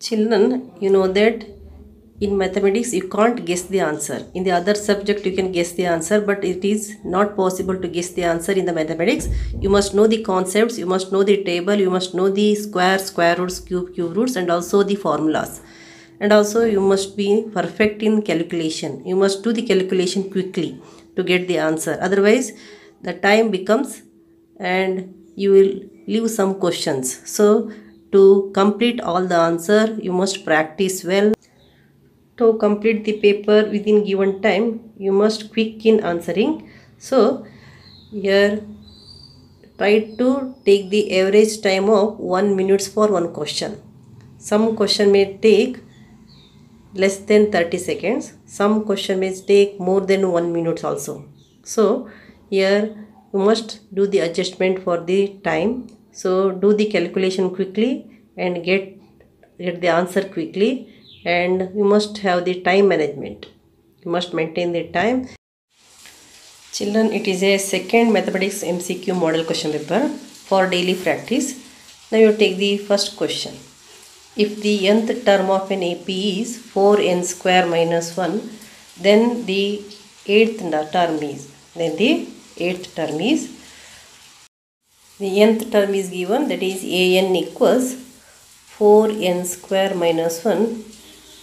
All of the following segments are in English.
Children, you know that in mathematics you can't guess the answer. In the other subject you can guess the answer, but it is not possible to guess the answer in the mathematics. You must know the concepts, you must know the table, you must know the square roots, cube roots, and also the formulas. And also you must be perfect in calculation. You must do the calculation quickly to get the answer. Otherwise the time becomes and you will leave some questions. So to complete all the answer you must practice well. To complete the paper within given time you must quick in answering. So here try to take the average time of 1 minute for one question. Some question may take less than 30 seconds. Some question may take more than 1 minute also. So here you must do the adjustment for the time. So do the calculation quickly and get the answer quickly, and you must have the time management. You must maintain the time. Children, it is a second mathematics MCQ model question paper for daily practice. Now you take the first question. If the nth term of an AP is 4n square minus 1, then the eighth term is, the nth term is given, that is an equals 4n square minus 1.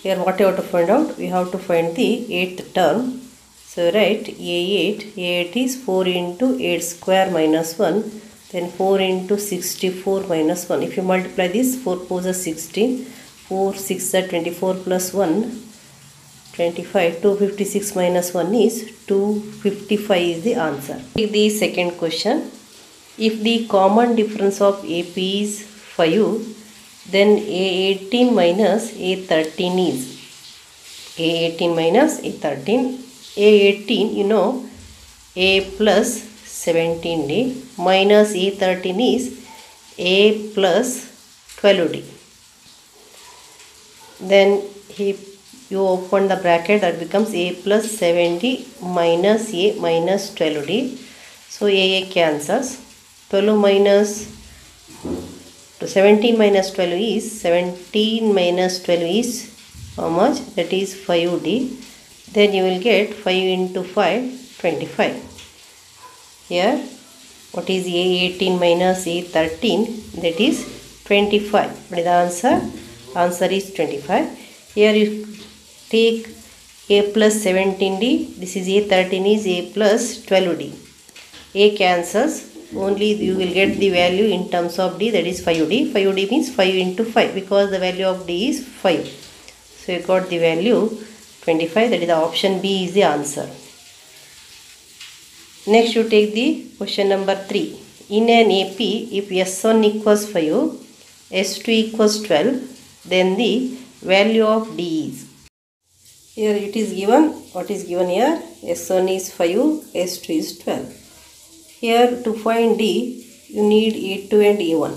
Here what you have to find out? We have to find the eighth term. So write A8 is 4 into 8 square minus 1, then 4 into 64 minus 1. If you multiply this, 4 4 is 16, 4 6 are 24 plus 1, 25, 256 minus 1 is 255 is the answer. Take the second question. If the common difference of AP is 5, then A18 minus A13 is A18 minus A13. A18, you know, A plus 17D minus A13 is A plus 12D. Then you open the bracket, that becomes A plus 7D minus A minus 12D. So A cancels. 12 minus 17 minus 12 is 17 minus 12 is how much? That is 5D. Then you will get 5 into 5, 25. Here, what is A18 minus A13? That is 25. What is the answer? Answer is 25. Here you take A plus 17D. This is A13 is A plus 12D. A cancels. Only you will get the value in terms of D, that is 5D. 5D means 5 into 5 because the value of D is 5. So you got the value 25, that is the option B is the answer. Next you take the question number 3. In an AP, if S1 equals 5, S2 equals 12, then the value of D is. Here it is given, what is given here? S1 is 5, S2 is 12. Here to find D, you need A2 and A1.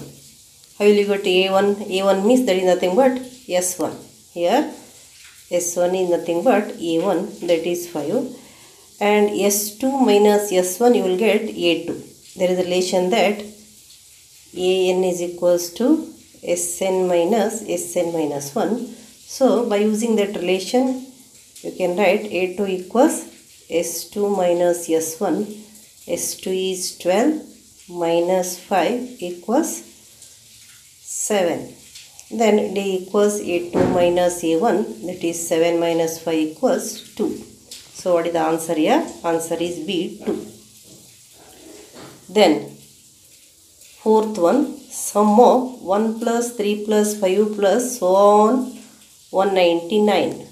How will you get A1? A1 means that is nothing but S1. Here S1 is nothing but A1, that is 5. And S2 minus S1 you will get A2. There is a relation that AN is equals to SN minus 1. So by using that relation you can write A2 equals S2 minus S1. S2 is 12 minus 5 equals 7. Then D equals A2 minus A1, that is 7 minus 5 equals 2. So what is the answer here? Answer is B, 2. Then fourth one, sum of 1 plus 3 plus 5 plus so on 199.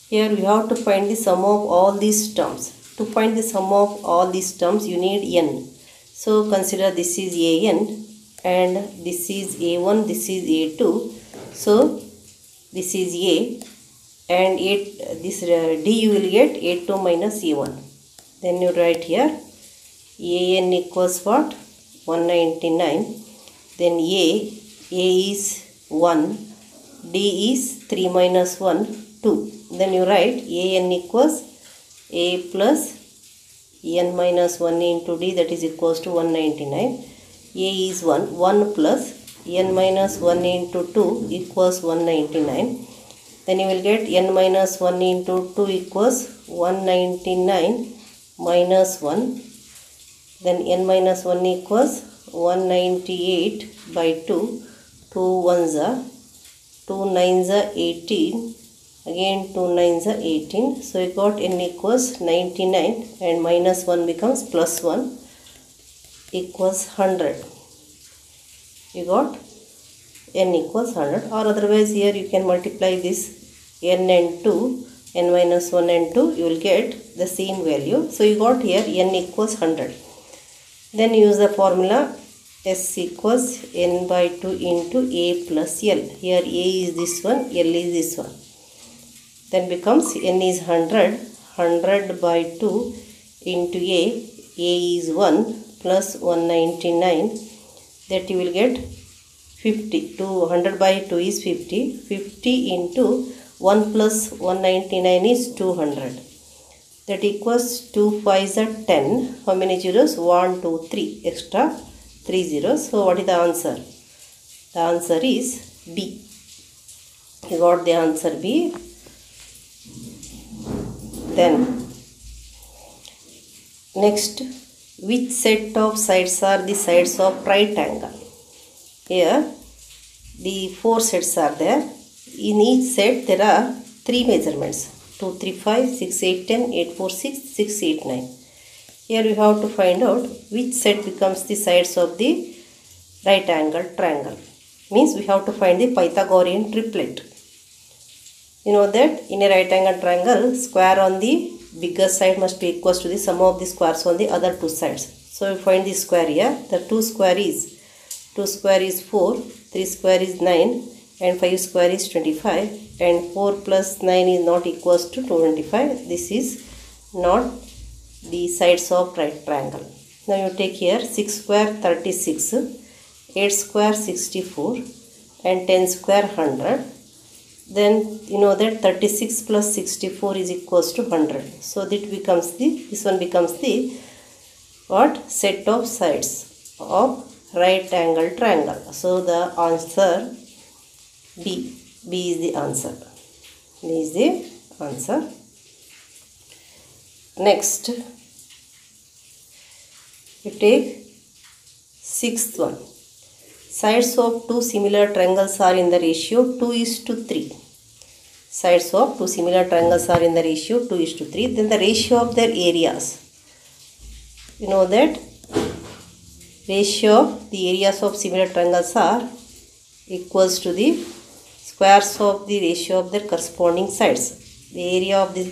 Here we have to find the sum of all these terms. To find the sum of all these terms you need n. So consider this is an and this is a1, this is a2. So this is a and this d you will get a2 minus a1. Then you write here an equals what? 199. Then a is 1, d is 3 minus 1, 2. Then you write an equals a plus n minus 1 into d, that is equals to 199. A is 1, 1 plus n minus 1 into 2 equals 199. Then you will get n minus 1 into 2 equals 199 minus 1. Then n minus 1 equals 198 by 2. 2 ones are 2 nines are 18. Again 2 nines are 18. So you got n equals 99 and minus 1 becomes plus 1 equals 100. You got n equals 100, or otherwise here you can multiply this n and 2, n minus 1 and 2, you will get the same value. So you got here n equals 100. Then use the formula S equals n by 2 into a plus l. Here a is this one, l is this one. Then becomes n is 100, 100 by 2 into a is 1 plus 199, that you will get 50. 100 by 2 is 50. 50 into 1 plus 199 is 200. That equals 2 5s are 10. How many zeros? 1, 2, 3. Extra 3 zeros. So what is the answer? The answer is B. You got the answer B. Then next, which set of sides are the sides of right angle? Here the 4 sets are there. In each set there are 3 measurements: 2, 3, 5, 6, 8, 10, 8, 4, 6, 6, 8, 9. Here we have to find out which set becomes the sides of the right angle triangle. Means we have to find the Pythagorean triplet. You know that in a right angle triangle, square on the bigger side must be equal to the sum of the squares on the other 2 sides. So we find the square here. The 2 square is 4, 3 square is 9, and 5 square is 25, and 4 plus 9 is not equals to 25. This is not the sides of right triangle. Now you take here 6 square 36, 8 square 64, and 10 square 100. Then you know that 36 plus 64 is equals to 100. So that becomes this one becomes the what? Set of sides of right angle triangle. So the answer B. B is the answer. B is the answer. Next, we take 6th one. Sides of 2 similar triangles are in the ratio 2:3. Sides of 2 similar triangles are in the ratio 2:3. Then the ratio of their areas. You know that ratio of the areas of similar triangles are equals to the squares of the ratio of their corresponding sides. The area of the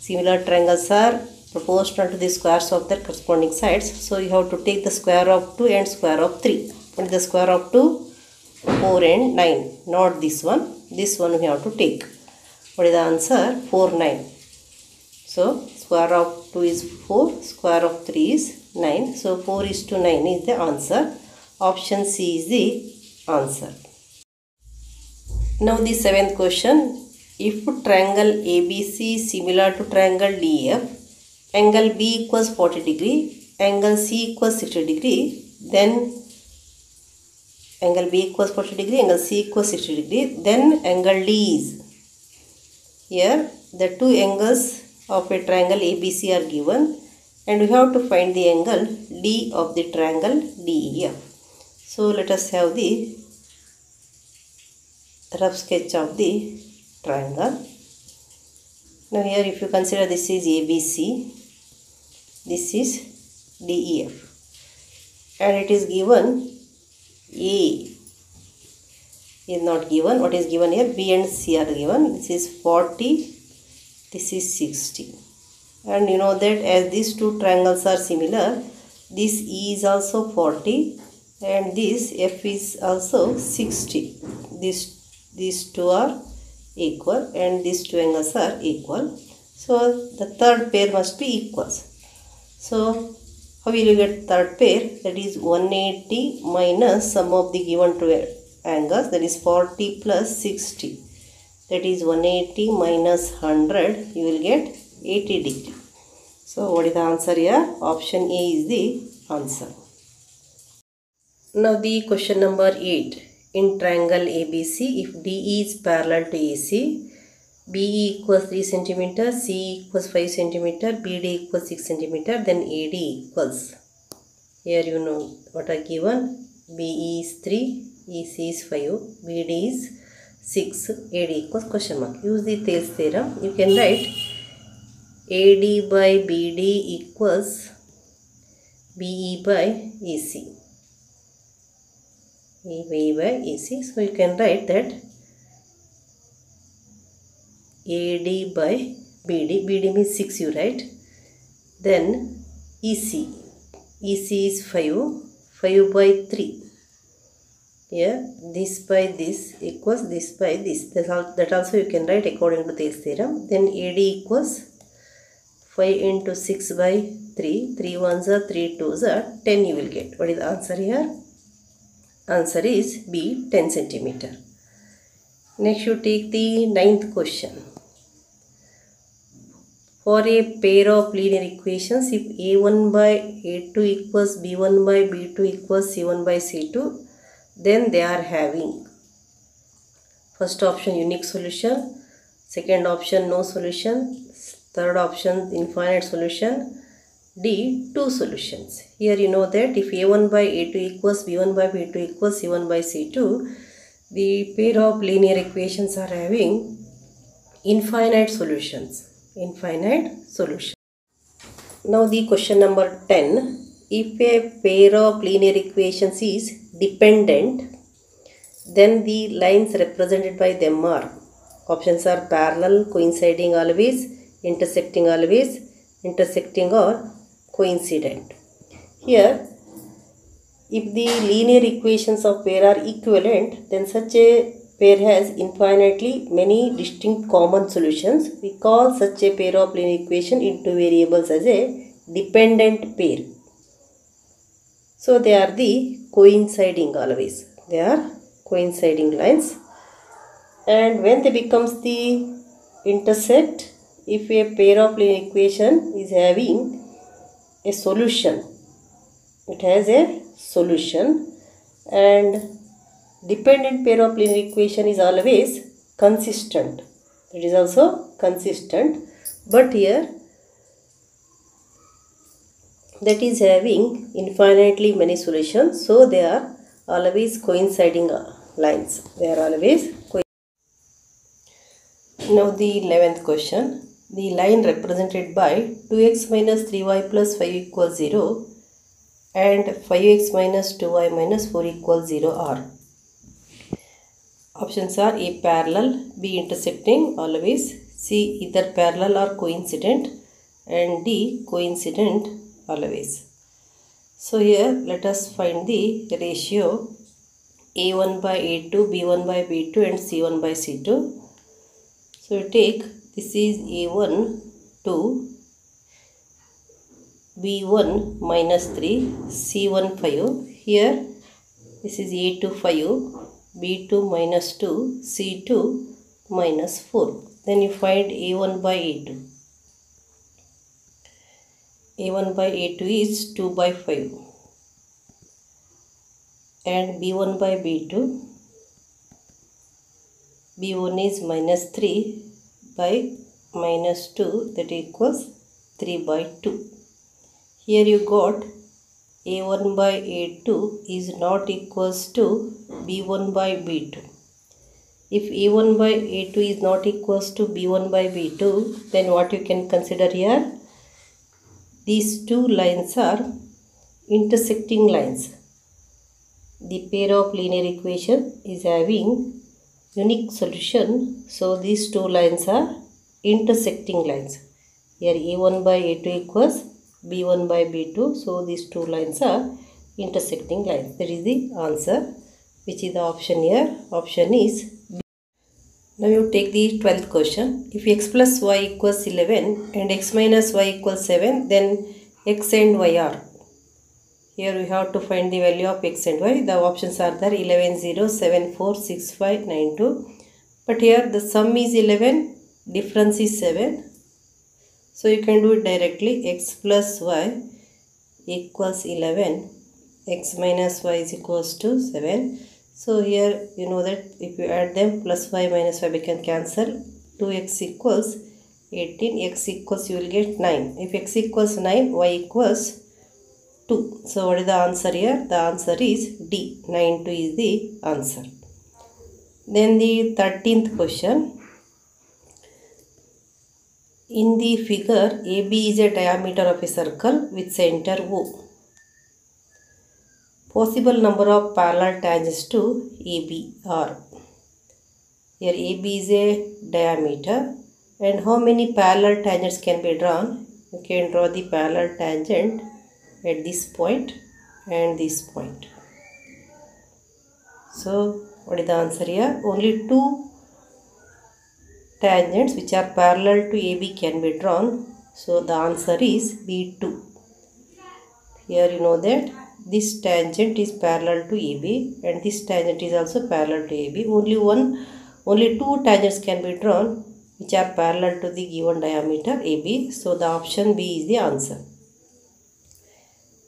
similar triangles are proportional to the squares of their corresponding sides. So you have to take the square of 2 and square of 3. What is the square of 2? 4 and 9. Not this one. This one we have to take. What is the answer? 4, 9. So square of 2 is 4. Square of 3 is 9. So 4:9 is the answer. Option C is the answer. Now the 7th question. If triangle ABC is similar to triangle DEF, angle B equals 40 degree, angle C equals 60 degree, then angle B equals 40 degree, angle C equals 60 degree, then angle D is. Here the two angles of a triangle ABC are given, and we have to find the angle D of the triangle DEF. So let us have the rough sketch of the triangle. Now here if you consider this is ABC, this is DEF, and it is given A is not given. What is given here? B and C are given. This is 40, this is 60. And you know that as these two triangles are similar, this E is also 40 and this F is also 60. These two are equal and these two angles are equal. So the third pair must be equals. So how will you get third pair? That is 180 minus sum of the given two angles, that is 40 plus 60. That is 180 minus 100, you will get 80 degree. So what is the answer here? Option A is the answer. Now the question number 8. in triangle ABC, if DE is parallel to AC, BE equals 3 cm, CE equals 5 cm, BD equals 6 cm, then AD equals, here you know what are given, BE is 3, EC is 5, BD is 6, AD equals question mark. Use the Thales theorem. You can write AD by BD equals BE by EC. BE by EC. So you can write that AD by BD means 6 you write. Then EC is 5 by 3. Here this by this equals this by this. That also you can write according to this theorem. Then AD equals 5 into 6 by 3. 3 ones are 3 twos are 10 you will get. What is the answer here? Answer is B, 10 cm. Next you take the 9th question. For a pair of linear equations, if A1 by A2 equals B1 by B2 equals C1 by C2, then they are having first option unique solution, second option no solution, third option infinite solution, D, two solutions. Here you know that if A1 by A2 equals B1 by B2 equals C1 by C2, the pair of linear equations are having infinite solutions. Now the question number 10. If a pair of linear equations is dependent, then the lines represented by them are, options are parallel, coinciding always, intersecting always, intersecting or coincident. Here, if the linear equations of pair are equivalent, then such a pair has infinitely many distinct common solutions. We call such a pair of linear equation in two variables as a dependent pair. So they are the coinciding always. They are coinciding lines. And when they becomes the intersect, if a pair of linear equation is having a solution, it has a solution, and dependent pair of linear equation is always consistent. It is also consistent, but here that is having infinitely many solutions, so they are always coinciding lines. They are always Now the 11th question. The line represented by 2x minus 3y plus 5 equals 0 and 5x minus 2y minus 4 equals 0 are. Options are A, parallel, B, intersecting always, C, either parallel or coincident, and D, coincident always. So here let us find the ratio A1 by A2, B1 by B2 and C1 by C2. So you take, this is A1 to B1 minus 3, C1 5. Here this is A2 5, B2 minus 2, C2 minus 4. Then you find A1 by A2. A1 by A2 is 2 by 5. And B1 by B2. B1 is minus 3 by minus 2, that equals 3 by 2. Here you got A1 by A2 is not equals to B1 by B2. If A1 by A2 is not equals to B1 by B2, then what you can consider here? These two lines are intersecting lines. The pair of linear equation is having unique solution, so these two lines are intersecting lines. Here A1 by A2 equals B1 by B2, so these two lines are intersecting lines. That is the answer. Which is the option here? Option is B. Now you take the 12th question. If x plus y equals 11 and x minus y equals 7, then x and y are. Here we have to find the value of x and y. The options are there: 11, 0, 7, 4, 6, 5, 9, 2. But here the sum is 11, difference is 7. So you can do it directly. X plus y equals 11. X minus y is equals to 7. So here you know that if you add them, plus 5 minus 5 we can cancel. 2x equals 18, x equals you will get 9. If x equals 9, y equals 2. So what is the answer here? The answer is D. 9 2 is the answer. Then the 13th question. In the figure, AB is a diameter of a circle with center O. Possible number of parallel tangents to AB are. Here AB is a diameter, and how many parallel tangents can be drawn? You can draw the parallel tangent at this point and this point. So what is the answer here? Only two tangents which are parallel to AB can be drawn. So the answer is B2. Here you know that this tangent is parallel to AB and this tangent is also parallel to AB. Only two tangents can be drawn which are parallel to the given diameter AB. So the option B is the answer.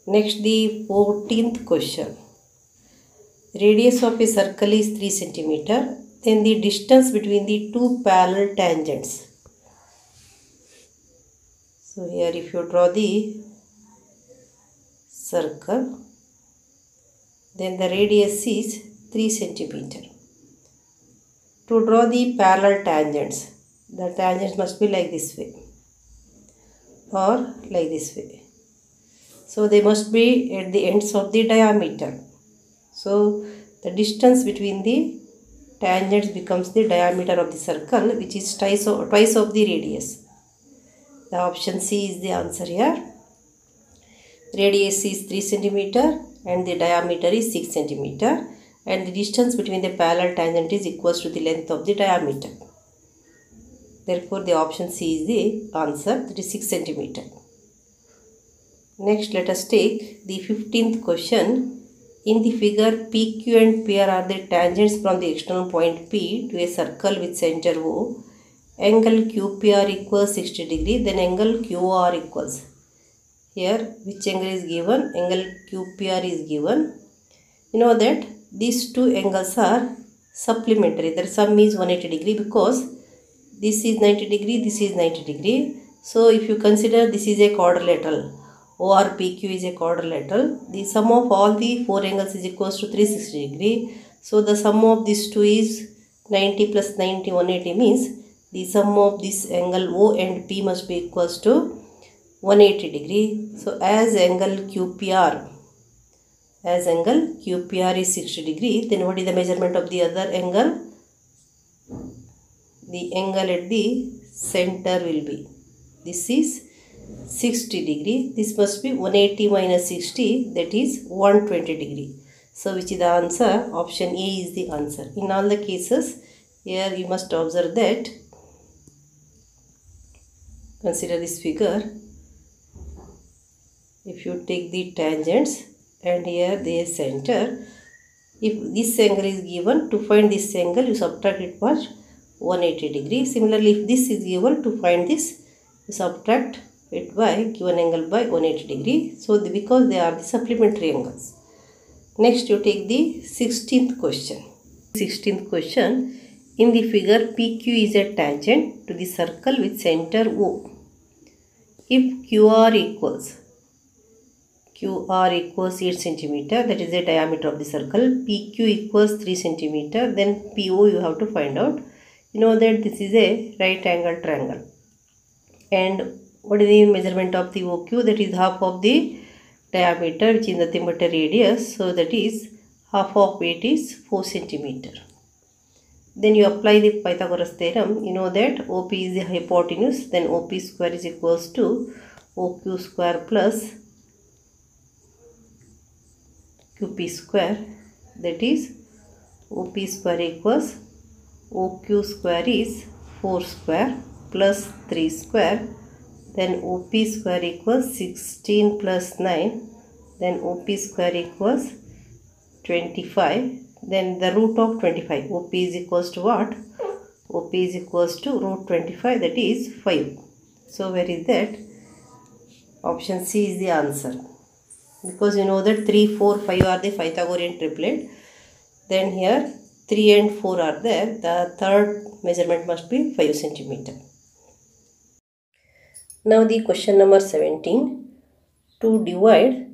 Next, the 14th question. Radius of a circle is 3 cm. Then the distance between the two parallel tangents. So here if you draw the circle, then the radius is 3 cm. To draw the parallel tangents, the tangents must be like this way or like this way. So they must be at the ends of the diameter. So the distance between the tangents becomes the diameter of the circle, which is twice of the radius. The option C is the answer here. Radius is 3 cm and the diameter is 6 cm, and the distance between the parallel tangent is equals to the length of the diameter. Therefore, the option C is the answer, that is 6 cm. Next, let us take the 15th question. In the figure, PQ and PR are the tangents from the external point P to a circle with center O. Angle QPR equals 60 degree, then angle QR equals. Here, which angle is given? Angle QPR is given. You know that these two angles are supplementary. Their sum is 180 degree because this is 90 degree, this is 90 degree. So, if you consider this is a quadrilateral, ORPQ is a quadrilateral, the sum of all the four angles is equals to 360 degree. So the sum of these two is 90 plus 90, 180 means the sum of this angle O and P must be equals to 180 degree. So as angle QPR is 60 degree, then what is the measurement of the other angle? The angle at the center will be, this is 60 degree. This must be 180 minus 60, that is 120 degree. So which is the answer? Option A is the answer. In all the cases, here you must observe that, consider this figure. If you take the tangents and here the center, if this angle is given, to find this angle you subtract it by 180 degree. Similarly, if this is given, to find this you subtract it by given angle by 180 degree. So because they are the supplementary angles. Next you take the 16th question. 16th question. In the figure, PQ is a tangent to the circle with center O. If QR equals 8 cm, that is the diameter of the circle. PQ equals 3 cm, then PO you have to find out. You know that this is a right angle triangle. And what is the measurement of the OQ? That is half of the diameter, which is nothing but a radius. So that is half of 8 is 4 cm. Then you apply the Pythagoras theorem. You know that OP is the hypotenuse. Then OP square is equals to OQ square plus QP square. That is OP square equals OQ square is 4 square plus 3 square. Then OP square equals 16 plus 9. Then OP square equals 25. Then the root of 25. OP is equals to what? OP is equals to root 25, that is 5. So where is that? Option C is the answer. Because you know that 3, 4, 5 are the Pythagorean triplet. Then here 3 and 4 are there. The third measurement must be 5 centimeter. Now the question number 17. To divide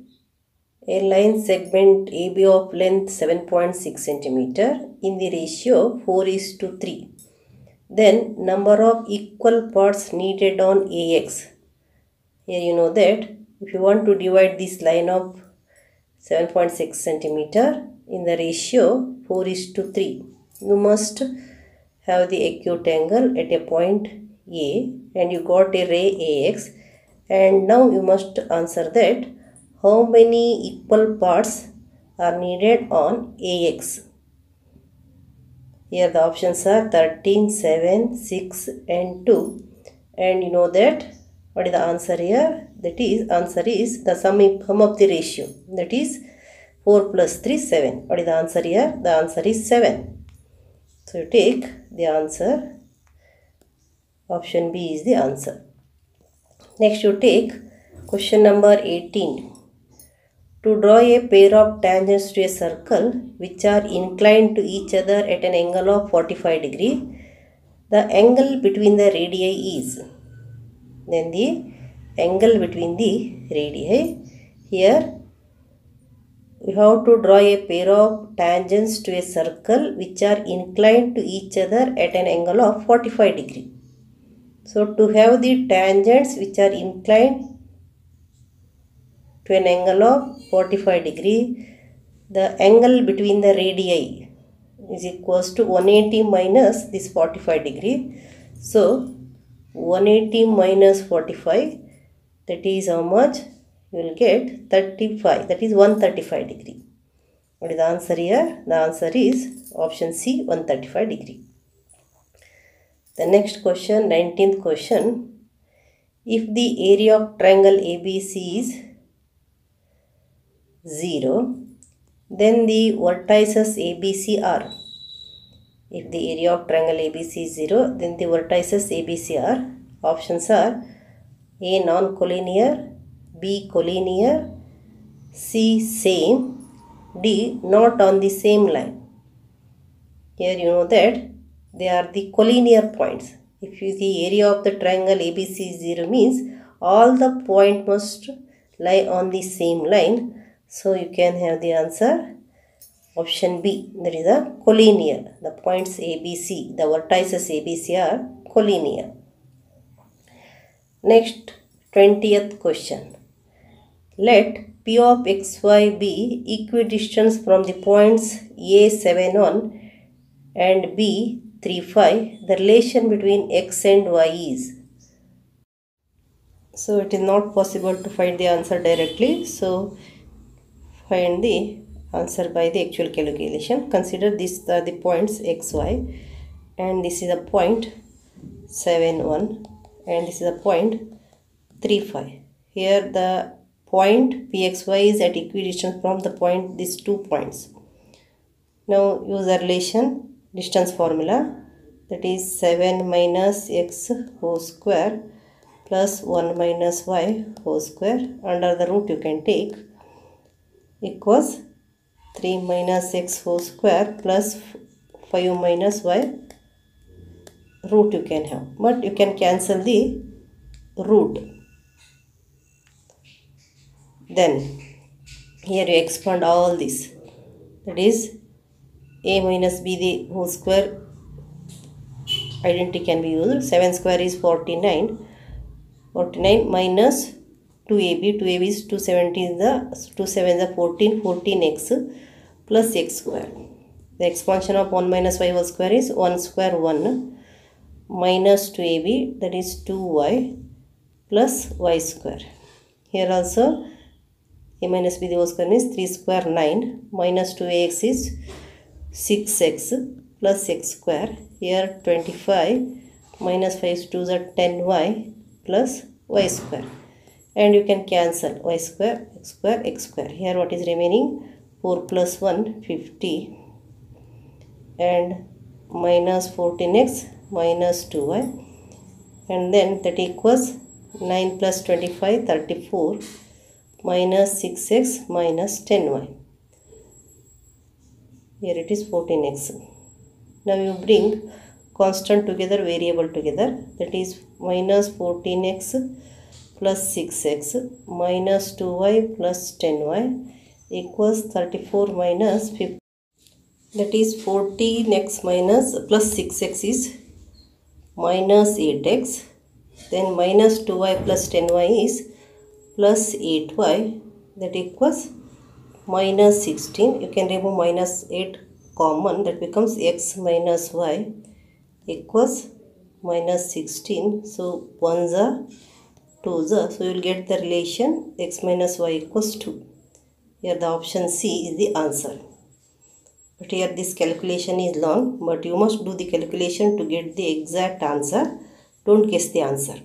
a line segment AB of length 7.6 centimeter in the ratio 4:3. Then number of equal parts needed on AX. Here you know that if you want to divide this line of 7.6 centimeter in the ratio 4:3, you must have the acute angle at a point A and you got a ray AX, and now you must answer that how many equal parts are needed on AX. Here the options are 13, 7, 6 and 2, and you know that what is the answer here? That is, answer is the sum of the ratio, that is 4 plus 3, 7. What is the answer here? The answer is 7. So you take the answer, option B is the answer. Next you take question number 18. To draw a pair of tangents to a circle which are inclined to each other at an angle of 45 degree, the angle between the radii is. Then the angle between the radii. Here we have to draw a pair of tangents to a circle which are inclined to each other at an angle of 45 degree. So to have the tangents which are inclined to an angle of 45 degree, the angle between the radii is equals to 180 minus this 45 degree. So 180 minus 45, that is how much? You will get 35, that is 135 degree. What is the answer here? The answer is option C, 135 degree. The next question, 19th question. If the area of triangle ABC is 0, then the vertices ABC are. If the area of triangle ABC is 0, then the vertices ABC are. Options are A non-collinear, B collinear, C same, D not on the same line. Here you know that they are the collinear points. If you see area of the triangle ABC is 0 means all the points must lie on the same line. So you can have the answer option B, that is a collinear. The points ABC, the vertices ABC are collinear. Next, 20th question. Let P of xy be equidistant from the points A 7, 1 and B 3, 5. The relation between x and y is. So it is not possible to find the answer directly. So find the answer by the actual calculation. Consider these are the points xy, and this is a point 7, 1, and this is a point 3, 5. Here the point pxy is at equidistance from the point, these 2 points. Now use the relation distance formula, that is 7 minus x whole square plus 1 minus y whole square. Under the root you can take equals 3 minus x whole square plus 5 minus y root you can have, but you can cancel the root. Then here you expand all this, that is a minus b the whole square identity can be used. 7 square is 49, 49 minus 2ab, 2ab is 217, the 2 7 is 14, 14x plus x square. The expansion of 1 minus y whole square is 1 square 1 minus 2ab, that is 2y plus y square. Here also a minus b the whole square is 3 square 9 minus 2ax is 6x plus x square. Here 25 minus 5 is 2 is 10y plus y square, and you can cancel y square, x square, x square. Here what is remaining? 4 plus 1, 50, and minus 14x minus 2y, and then that equals 9 plus 25, 34, minus 6x minus 10y. Here it is 14x. Now you bring constant together, variable together, that is minus 14x plus 6x minus 2y plus 10y equals 34 minus 50. That is 14x minus plus 6x is minus 8x. Then minus 2y plus 10y is plus 8y, that equals minus 16. You can remove minus 8 common, that becomes x minus y equals minus 16. So 1s are 2s are. So you will get the relation x minus y equals 2. Here the option C is the answer. But here this calculation is long, but you must do the calculation to get the exact answer. Don't guess the answer.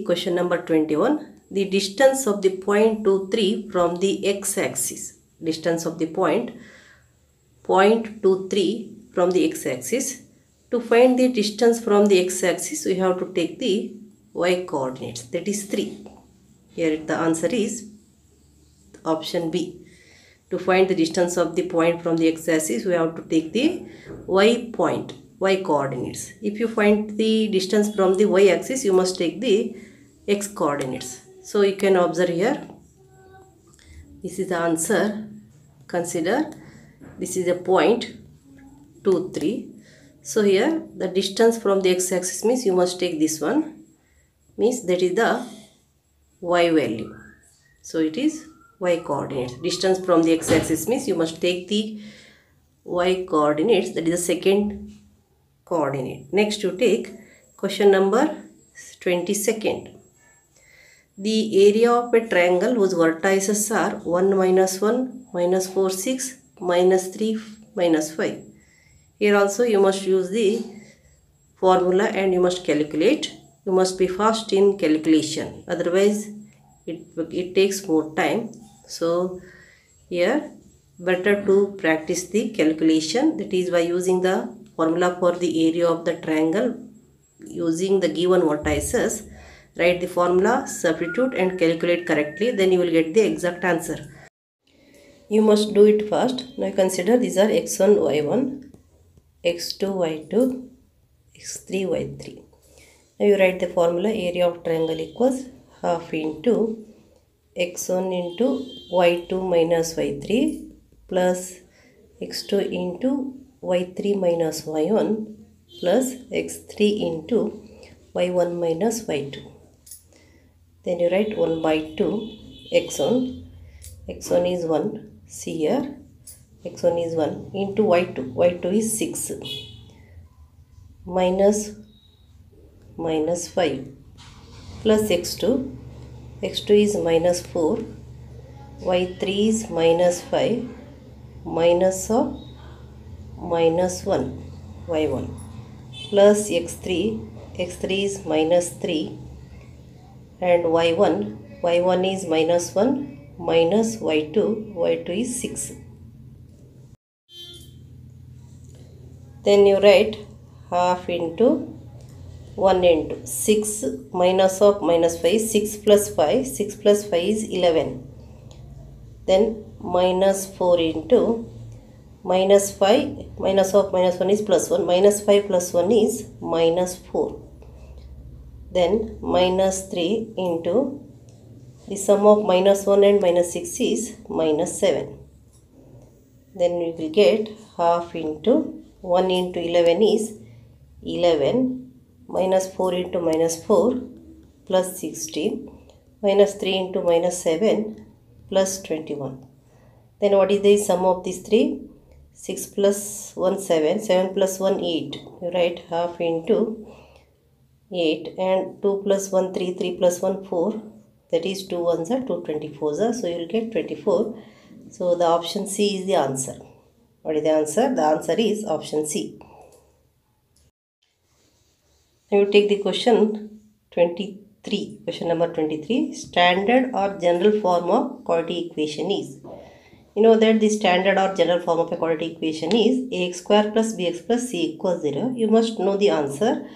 Question number 21. The distance of the point 2, 3 from the x-axis. Distance of the point 2, 3 from the x-axis. To find the distance from the x-axis, we have to take the y coordinates, that is 3. Here the answer is option B. To find the distance of the point from the x-axis, we have to take the y coordinates. If you find the distance from the y-axis, you must take the x coordinates. So you can observe here, this is the answer. Consider this is a point 2, 3. So here the distance from the x-axis means you must take this one, means that is the y value. So it is y coordinates. Distance from the x-axis means you must take the y coordinates, that is the second coordinate. Next you take question number 22nd. The area of a triangle whose vertices are 1 minus 1 minus 4 6 minus 3 minus 5. Here also you must use the formula and you must calculate. You must be fast in calculation, otherwise it takes more time. So here better to practice the calculation, that is by using the formula for the area of the triangle using the given vertices. Write the formula, substitute and calculate correctly, then you will get the exact answer. You must do it fast. Now consider these are x1 y1, x2 y2, x3 y3. Now you write the formula, area of triangle equals half into x1 into y2 minus y3 plus x2 into y3 minus y1 plus x3 into y1 minus y2. Then you write 1 by 2 x1 is 1, see here x1 is 1 into y2 is 6 minus 5 plus x2 is minus 4, y3 is minus 5 minus of minus 1 y1 plus x3 is minus 3 and y1 is minus 1 minus y2 is 6. Then you write half into 1 into 6 minus of minus 5, 6 plus 5 is 11. Then minus 4 into minus 5, minus of minus 1 is plus 1, minus 5 plus 1 is minus 4. Then minus 3 into the sum of minus 1 and minus 6 is minus 7. Then we will get half into 1 into 11 is 11, minus 4 into minus 4 plus 16, minus 3 into minus 7 plus 21. Then what is the sum of these three? 6 plus 1 7, 7 plus 1 8. You write half into 8 and 2 plus 1 3, 3 plus 1 4. That is 2 1s are 2 24s are. So you will get 24. So the option C is the answer. What is the answer? The answer is option C. Now you take the question 23. Question number 23. Standard or general form of quadratic equation is. You know that the standard or general form of a quadratic equation is ax square plus bx plus c equals 0. You must know the answer.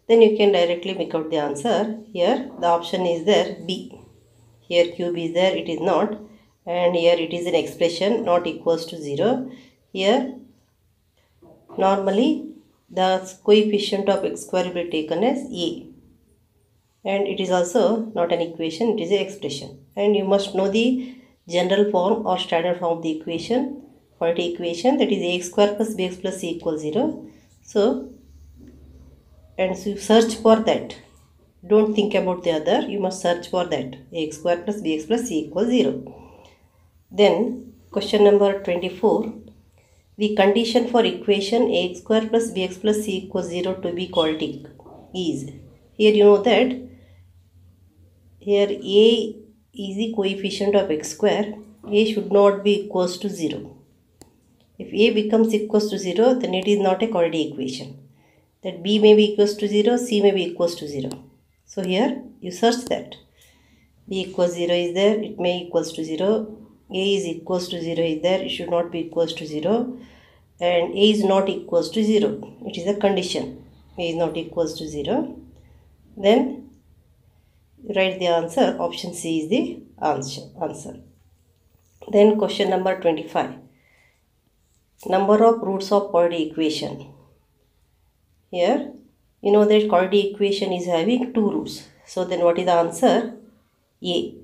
Then you can directly make out the answer. Here the option is there B. Here cube is there, it is not. And here it is an expression not equals to 0. Here normally the coefficient of x square will be taken as a, and it is also not an equation, it is an expression, and you must know the general form or standard form of the equation. For the equation, that is ax square plus bx plus c equals 0. So you search for that. Don't think about the other, you must search for that. Ax square plus bx plus c equals 0. Then question number 24. The condition for equation ax square plus bx plus c equals 0 to be quadratic is. Here you know that here a is the coefficient of x square. A should not be equals to 0. If a becomes equals to 0, then it is not a quadratic equation. That b may be equals to 0, c may be equals to 0. So here you search that. B equals 0 is there, it may equals to 0. A is equals to 0 is there, it should not be equals to 0. And a is not equals to 0. It is a condition. A is not equals to 0. Then write the answer. Option C is the answer. Then question number 25. Number of roots of quadratic equation. Here you know that quadratic equation is having 2 roots. So then what is the answer? A.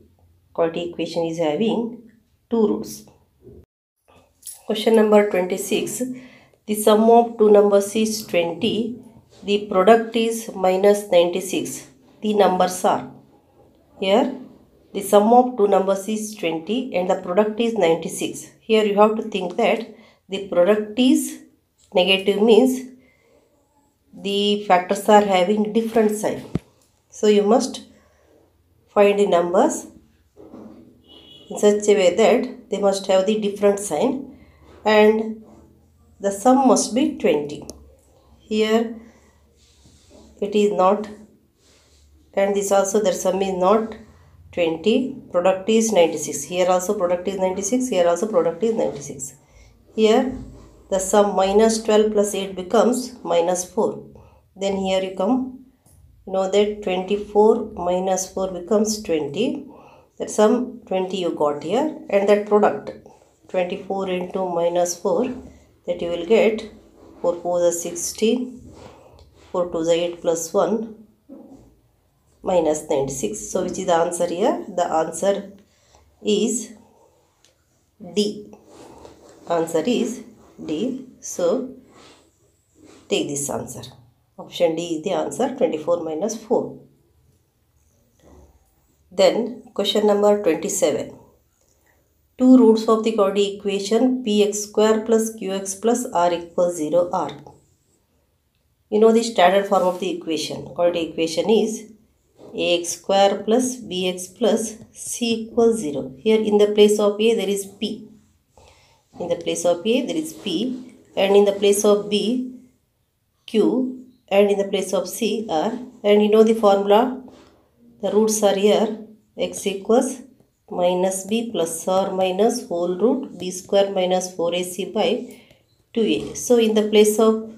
Quadratic equation is having 2 roots. Question number 26. The sum of two numbers is 20. The product is minus 96. The numbers are. Here the sum of two numbers is 20 and the product is 96. Here you have to think that the product is negative, means the factors are having different sign. So you must find the numbers in such a way that they must have the different sign and the sum must be 20. Here it is not, and this also the sum is not 20, product is 96. Here also product is 96, here also product is 96. Here the sum minus 12 plus 8 becomes minus 4. Then here you come, you know that 24 minus 4 becomes 20. That sum 20 you got here, and that product 24 into minus 4, that you will get 4 4 is 16, 4 2 is 8 plus 1 minus 96. So which is the answer here? The answer is D. Answer is D. So take this answer. Option D is the answer, 24 minus 4. Then question number 27. Two roots of the quadratic equation px square plus qx plus r equals 0 are. You know the standard form of the equation. Quadratic equation is ax square plus bx plus c equals 0. Here in the place of a there is p. In the place of a there is p, and in the place of b q, and in the place of c r. And you know the formula. The roots are here. X equals minus b plus or minus whole root b square minus 4ac by 2a. So in the place of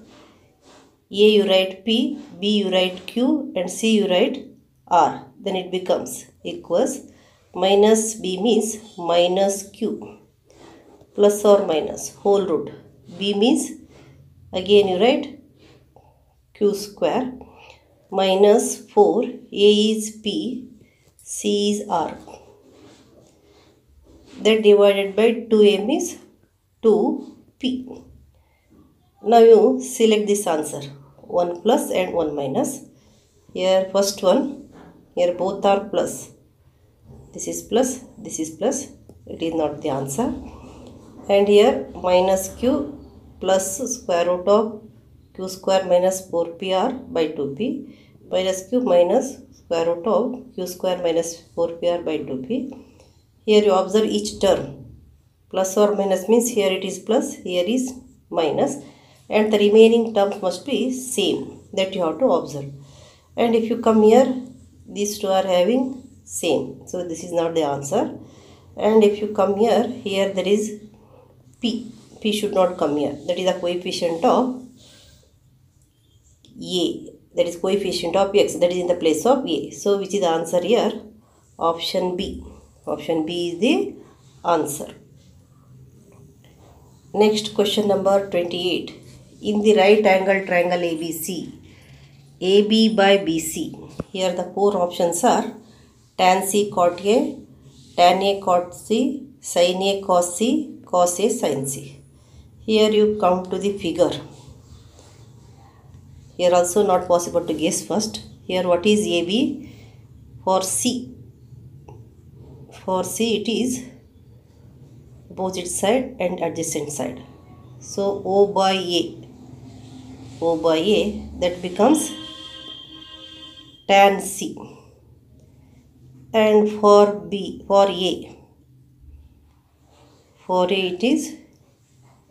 a you write p, b you write q, and c you write r. Then it becomes equals minus b means minus q plus or minus whole root. B means again you write q square minus 4. A is p, c is r. That divided by 2a means 2p. Now you select this answer, 1 plus and 1 minus. Here first one, here both are plus. This is plus, this is plus. It is not the answer. And here minus q plus square root of q square minus 4pr by 2p minus q minus square root of q square minus 4pr by 2p. Here you observe each term. Plus or minus means here it is plus, here is minus, and the remaining terms must be same. That you have to observe. And if you come here, these two are having same. So this is not the answer. And if you come here, here there is p. P should not come here. That is the coefficient of a. That is coefficient of x. That is in the place of a. So which is the answer here? Option B. Option B is the answer. Next question number 28. In the right angle triangle ABC, AB by BC. Here the four options are tan C cot A, tan A cot C, sin A cos C, cos A sin C. Here you come to the figure. Here also not possible to guess first. Here what is AB? For C. For C it is opposite side and adjacent side. So O by A. O by A, that becomes tan C. And for B, for A it is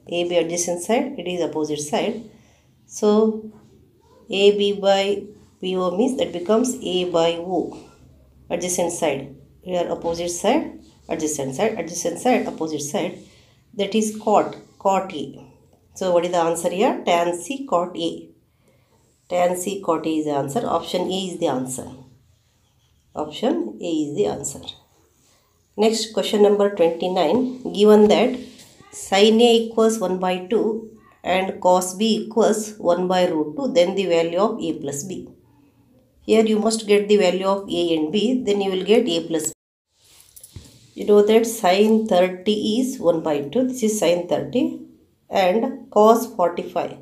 AB adjacent side, it is opposite side. So AB by BO means that becomes A by O, adjacent side. Here opposite side, adjacent side, opposite side. That is cot A. So what is the answer here? Tan C cot A. Tan C cot A is the answer. Option A is the answer. Option A is the answer. Next, question number 29. Given that sin A equals 1 by 2 and cos B equals 1 by root 2, then the value of A plus B. Here you must get the value of A and B, then you will get A plus B. You know that sin 30 is 1 by 2. This is sin 30 and cos 45.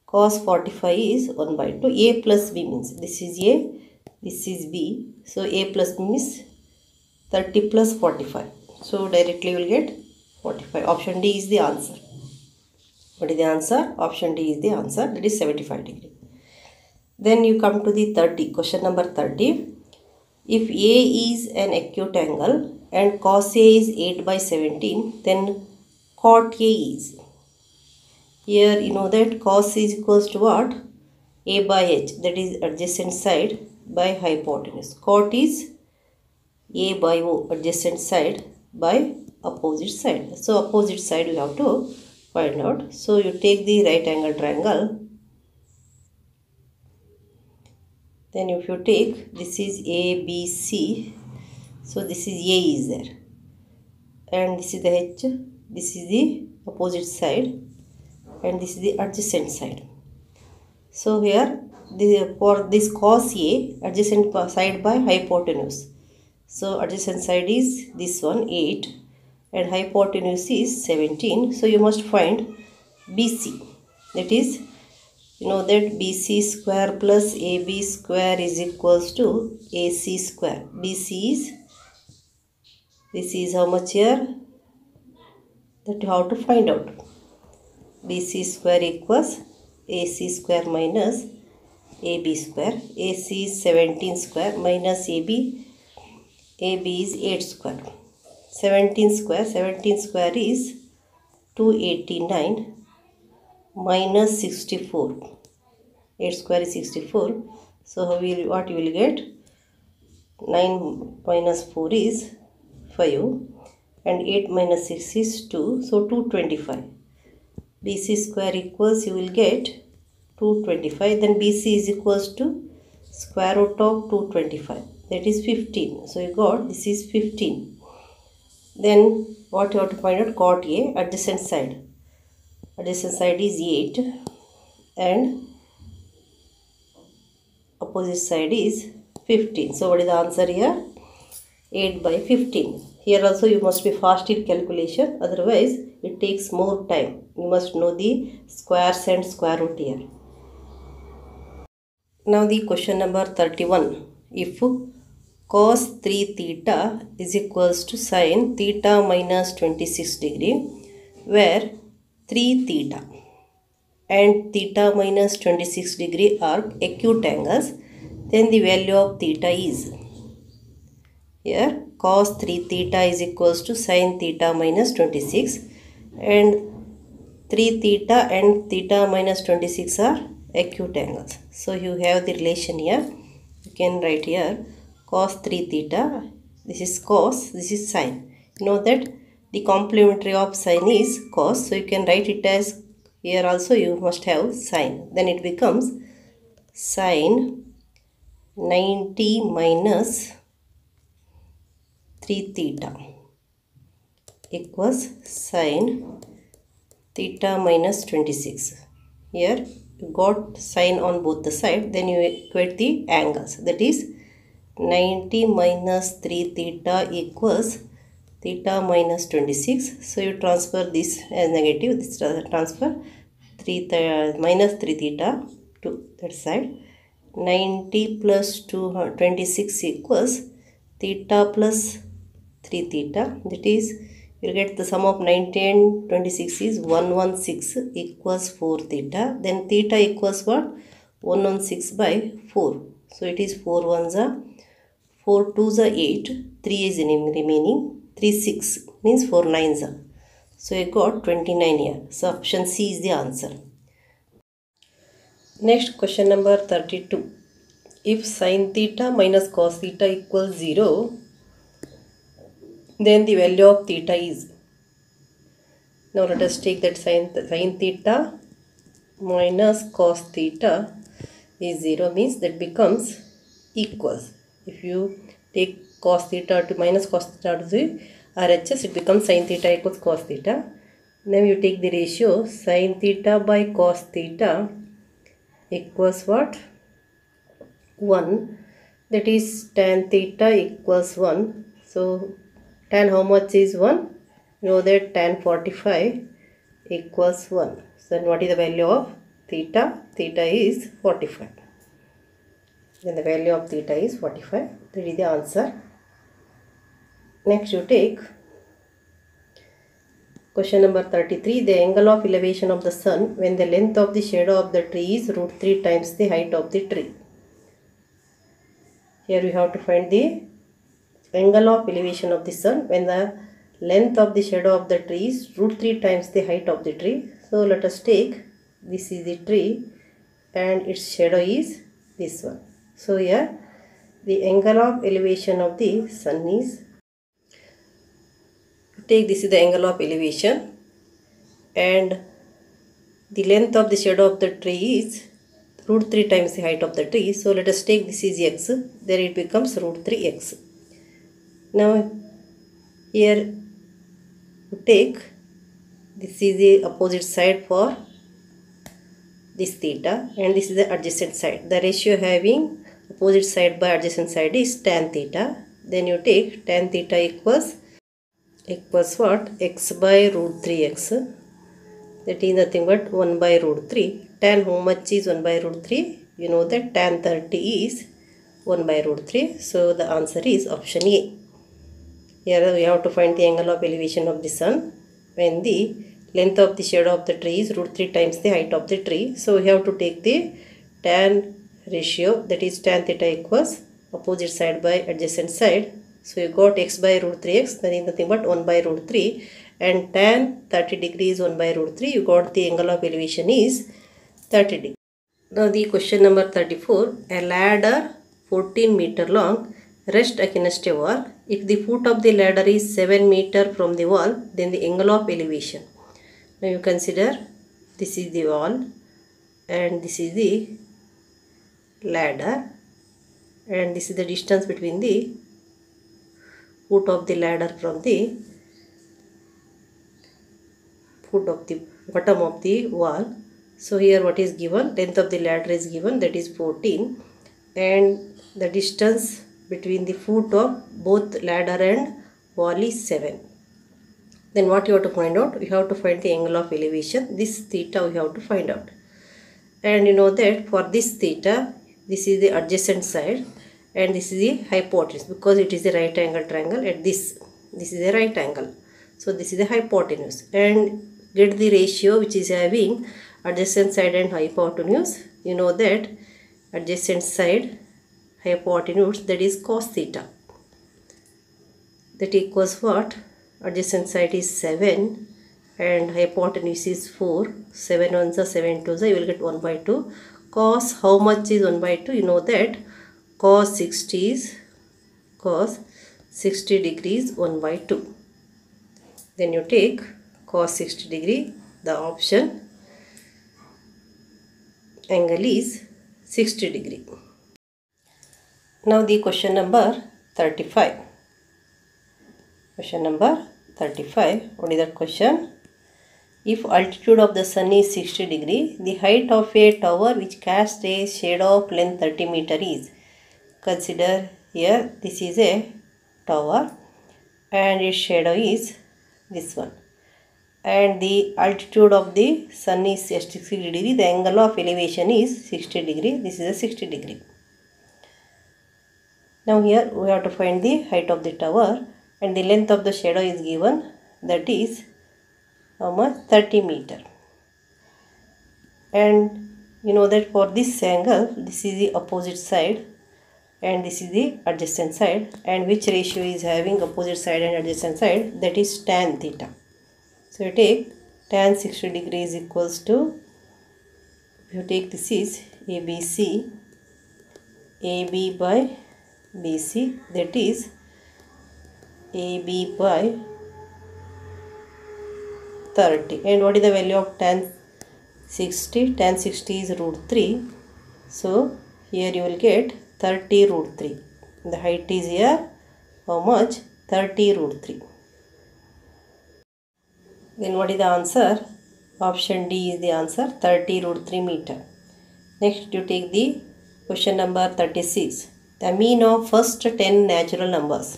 Cos 45 is 1 by 2. A plus B means this is A, this is B. So A plus B means 30 plus 45. So directly you will get 45. Option D is the answer. What is the answer? Option D is the answer. That is 75 degree. Then you come to the 30. Question number 30. If A is an acute angle and cos A is 8 by 17, then cot A is. Here you know that cos is equals to what? A by H, that is adjacent side by hypotenuse. Cot is A by O, adjacent side by opposite side. So opposite side you have to find out. So you take the right angle triangle. Then if you take, this is A, B, C. So this is A is there. And this is the H. This is the opposite side. And this is the adjacent side. So here, for this cos A, adjacent side by hypotenuse. So adjacent side is this one, 8. And hypotenuse is 17. So you must find BC. That is, you know that BC square plus AB square is equals to AC square. BC is, this is how much here? That you have to find out. BC square equals AC square minus AB square. AC is 17 square minus AB. AB is 8 square. 17 square is 289 minus 64. 8 square is 64. So what you will get? 9 minus 4 is 5 and 8 minus 6 is 2. So 225. BC square equals, you will get 225. Then BC is equals to square root of 225. That is 15. So you got, this is 15. Then what you have to find out? Cot A, adjacent side. Adjacent side is 8 and opposite side is 15. So what is the answer here? 8 by 15. Here also you must be fast in calculation, otherwise it takes more time. You must know the squares and square root here. Now the question number 31. If cos 3 theta is equals to sin theta minus 26 degree, where 3 theta and theta minus 26 degree are acute angles, then the value of theta is, here cos 3 theta is equals to sin theta minus 26, and 3 theta and theta minus 26 are acute angles. So you have the relation here. You can write here cos 3 theta, this is cos, this is sin. You know that the complementary of sin is cos, so you can write it as, here also you must have sin. Then it becomes sin 90 minus 3 theta equals sin theta minus 26. Here you got sine on both the sides, then you equate the angles. That is 90 minus 3 theta equals theta minus 26. So you transfer this as negative, this transfer minus 3 theta to that side. 90 plus 26 equals theta plus 3 theta. That is, you get the sum of 90 and 26 is 116 equals 4 theta. Then theta equals what? 116 by 4. So it is 4 ones are 4 2s are 8, 3 is remaining, 3 6 means 4 9s are. So I got 29 here. So option C is the answer. Next, question number 32. If sin theta minus cos theta equals 0, then the value of theta is. Now let us take that sin theta minus cos theta is 0 means that becomes equals. If you take cos theta to minus cos theta to the RHS, it becomes sin theta equals cos theta. Now you take the ratio sin theta by cos theta equals what? 1. That is tan theta equals 1. So tan how much is 1? You know that tan 45 equals 1. So then what is the value of theta? Theta is 45. Then the value of theta is 45. That is the answer. Next you take question number 33. The angle of elevation of the sun when the length of the shadow of the tree is √3 times the height of the tree. Here we have to find the angle of elevation of the sun when the length of the shadow of the tree is √3 times the height of the tree. So let us take, this is the tree and its shadow is this one. So here the angle of elevation of the sun is, take this is the angle of elevation and the length of the shadow of the tree is √3 times the height of the tree. So let us take this is x, then it becomes √3x. Now here you take, this is the opposite side for this theta and this is the adjacent side. The ratio having opposite side by adjacent side is tan theta. Then you take tan theta equals what? X by √3x. That is nothing but 1 by √3. Tan how much is 1 by √3? You know that tan 30 is 1 by √3. So the answer is option A. Here we have to find the angle of elevation of the sun when the length of the shadow of the tree is √3 times the height of the tree. So we have to take the tan ratio, that is tan theta equals opposite side by adjacent side. So you got x by √3x, that is nothing but 1 by √3, and tan 30 degrees 1 by √3. You got the angle of elevation is 30 degrees. Now the question number 34. A ladder 14 meter long rests against a wall. If the foot of the ladder is 7 meter from the wall, then the angle of elevation. Now you consider, this is the wall and this is the ladder and this is the distance between the foot of the ladder from the foot of the bottom of the wall. So here what is given? Length of the ladder is given, that is 14, and the distance between the foot of both ladder and wall is 7. Then what you have to find out? We have to find the angle of elevation. This theta we have to find out. And you know that for this theta, this is the adjacent side and this is the hypotenuse, because it is a right angle triangle at this is a right angle. So this is the hypotenuse, and get the ratio which is having adjacent side and hypotenuse. You know that adjacent side hypotenuse, that is cos theta, that equals what? Adjacent side is 7 and hypotenuse is 4. 7 ones are 7 2s are, you will get 1 by 2. Cos how much is 1 by 2? You know that cos 60 degrees 1 by 2. Then you take cos 60 degree, the option angle is 60 degree. Now the question number 35. Question number 35. What is that question? If altitude of the sun is 60 degree, the height of a tower which casts a shadow of length 30 meter is. Consider here, this is a tower and its shadow is this one. And the altitude of the sun is 60 degree, the angle of elevation is 60 degree, this is a 60 degree. Now here we have to find the height of the tower and the length of the shadow is given, that is how much? 30 meter. And you know that for this angle, this is the opposite side and this is the adjacent side, and which ratio is having opposite side and adjacent side, that is tan theta. So you take tan 60 degree is equals to, if you take this is ABC, AB by BC, that is AB by 30. And what is the value of tan 60? Tan 60 is root 3. So here you will get 30 root 3. The height is here how much? 30 root 3. Then what is the answer? Option D is the answer, 30 root 3 meter. Next you take the question number 36. The mean of first 10 natural numbers.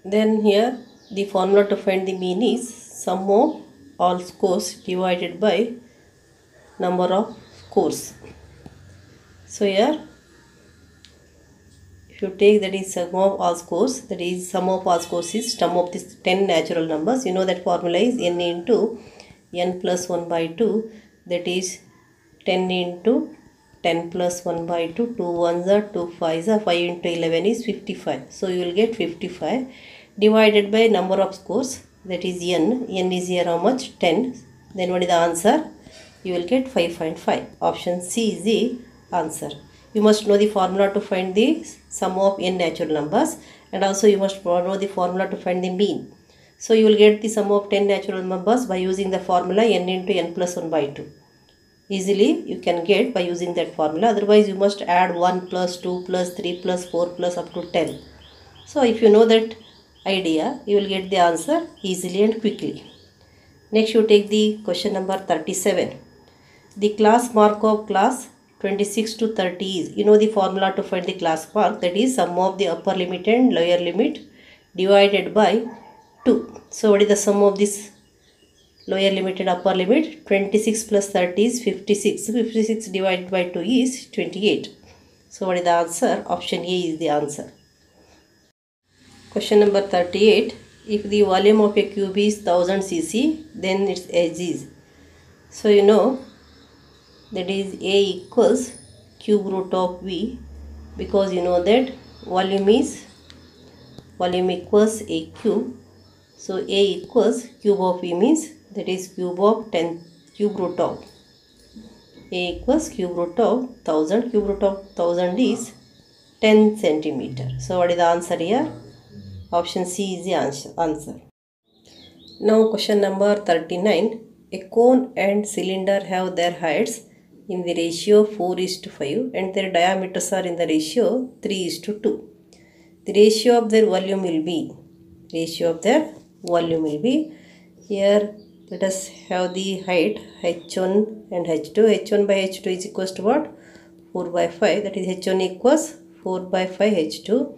Then here the formula to find the mean is sum of all scores divided by number of scores. So here if you take that is sum of all scores, that is sum of all scores is sum of these 10 natural numbers. You know that formula is n into n plus 1 by 2, that is 10 into 10 plus 1 by 2, 2 ones are 2 5s are 5 into 11 is 55. So you will get 55 divided by number of scores, that is n is here how much? 10. Then what is the answer? You will get 5.5. Option C is the answer. You must know the formula to find the sum of n natural numbers, and also you must know the formula to find the mean. So you will get the sum of 10 natural numbers by using the formula n into n plus 1 by 2. Easily you can get by using that formula, otherwise you must add 1 plus 2 plus 3 plus 4 plus up to 10. So if you know that idea, you will get the answer easily and quickly. Next you take the question number 37. The class mark of class 26 to 30 is, you know the formula to find the class mark, that is sum of the upper limit and lower limit divided by 2. So what is the sum of this lower limit and upper limit? 26 plus 30 is 56. So 56 divided by 2 is 28. So what is the answer? Option A is the answer. Question number 38. If the volume of a cube is 1000 cc, then its edge is. So you know that is A equals cube root of V, because you know that volume equals a cube. So A equals cube of V means that is cube of 10, cube root of A equals cube root of 1000. Cube root of 1000 is 10 centimeter. So what is the answer here? Option C is the answer. Now question number 39. A cone and cylinder have their heights in the ratio 4:5 and their diameters are in the ratio 3:2. The ratio of their volume will be, here let us have the height h1 and h2. h1 by h2 is equals to what? 4 by 5, that is h1 equals 4 by 5 h2,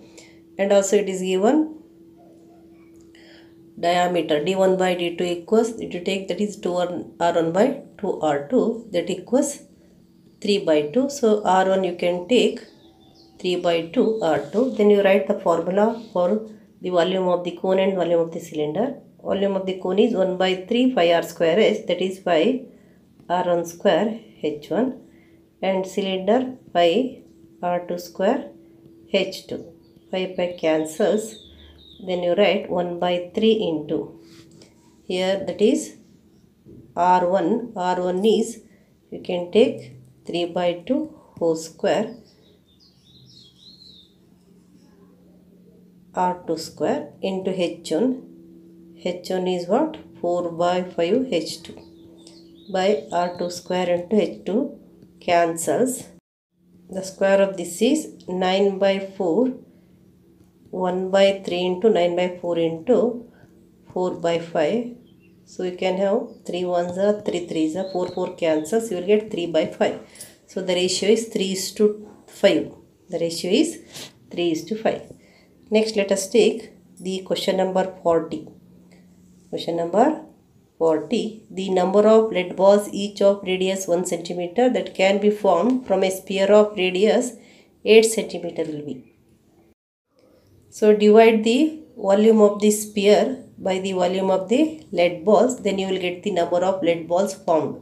and also it is given diameter d1 by d2 equals, if you take that is 2 r1 by 2 r2, that equals 3 by 2. So r1 you can take 3 by 2 r2. Then you write the formula for the volume of the cone and volume of the cylinder. Volume of the cone is 1 by 3 pi r square h, that is by r1 square h1, and cylinder by r2 square h2. Pi cancels. Then you write 1 by 3 into, here that is r1. r1 is, you can take 3 by 2 whole square r2 square into h1. h1 is what? 4 by 5 h2 by r2 square into h2 cancels. The square of this is 9 by 4. 1 by 3 into 9 by 4 into 4 by 5. So you can have 3 ones are 3 threes are 4 cancels. You will get 3 by 5. So the ratio is 3:5. The ratio is 3:5. Next, let us take the question number 40. Question number 40. The number of lead balls each of radius 1 centimeter that can be formed from a sphere of radius 8 centimeter will be. So divide the volume of the sphere by the volume of the lead balls, then you will get the number of lead balls formed.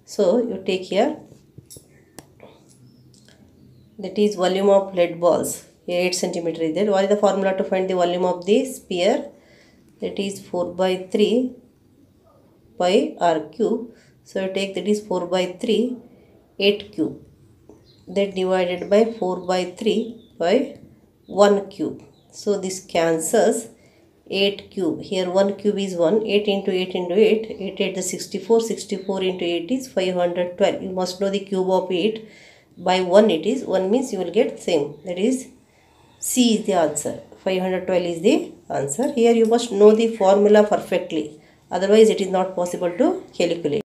So you take here, that is volume of lead balls, 8 centimeter is there. What is the formula to find the volume of the sphere? That is 4 by 3 pi r cube. So you take, that is 4 by 3 8 cube, that divided by 4 by 3 by 1 cube. So this cancels 8 cube. Here 1 cube is 1. 8 into 8 into 8. 8 8 the 64. 64 into 8 is 512. You must know the cube of 8. By 1 it is. 1 means you will get same. That is C is the answer. 512 is the answer. Here you must know the formula perfectly. Otherwise it is not possible to calculate.